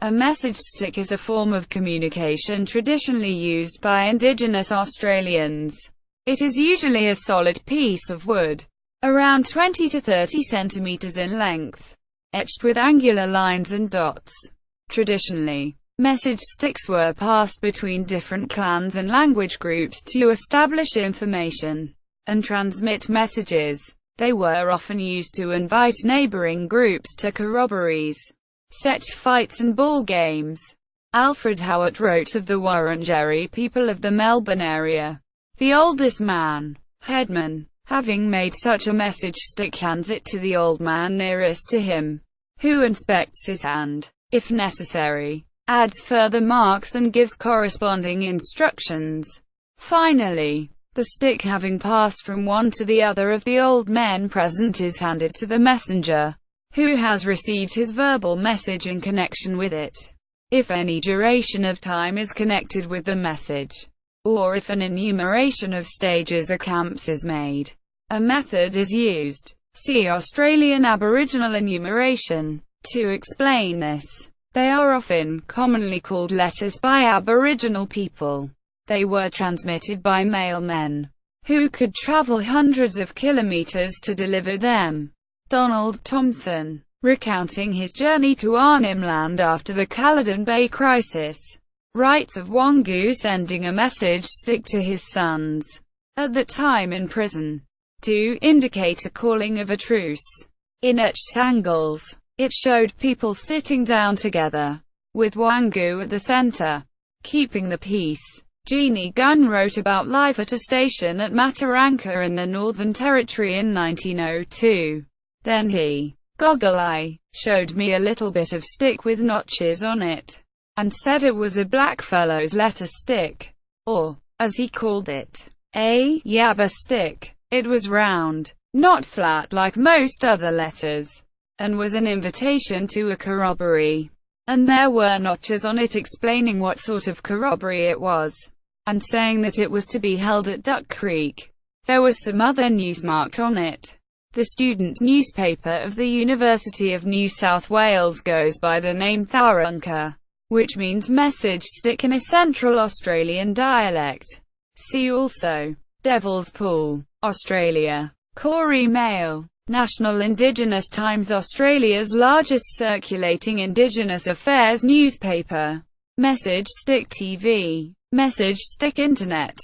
A message stick is a form of communication traditionally used by Indigenous Australians. It is usually a solid piece of wood, around 20 to 30 centimeters in length, etched with angular lines and dots. Traditionally, message sticks were passed between different clans and language groups to establish information and transmit messages. They were often used to invite neighbouring groups to corroborees, set fights and ball games. Alfred Howitt wrote of the Wurundjeri people of the Melbourne area. The oldest man, Headman, having made such a message stick, hands it to the old man nearest to him, who inspects it and, if necessary, adds further marks and gives corresponding instructions. Finally, the stick having passed from one to the other of the old men present is handed to the messenger, who has received his verbal message in connection with it. If any duration of time is connected with the message, or if an enumeration of stages or camps is made, a method is used. See Australian Aboriginal enumeration. To explain this, they are often commonly called letters by Aboriginal people. They were transmitted by mailmen, who could travel hundreds of kilometers to deliver them. Donald Thompson, recounting his journey to Arnhem Land after the Caledon Bay Crisis, writes of Wangu sending a message stick to his sons, at that time in prison, to indicate a calling of a truce. In etched angles, it showed people sitting down together, with Wangu at the center, keeping the peace. Jeannie Gunn wrote about life at a station at Mataranka in the Northern Territory in 1902. Then he, Goggle Eye, showed me a little bit of stick with notches on it, and said it was a blackfellow's letter stick, or, as he called it, a yabba stick. It was round, not flat like most other letters, and was an invitation to a corroboree. And there were notches on it explaining what sort of corroboree it was, and saying that it was to be held at Duck Creek. There was some other news marked on it. The student newspaper of the University of New South Wales goes by the name Tharunka, which means message stick in a Central Australian dialect. See also Devil's Pool, Australia. Koori Mail, National Indigenous Times, Australia's largest circulating Indigenous affairs newspaper. Message Stick TV, Message Stick Internet.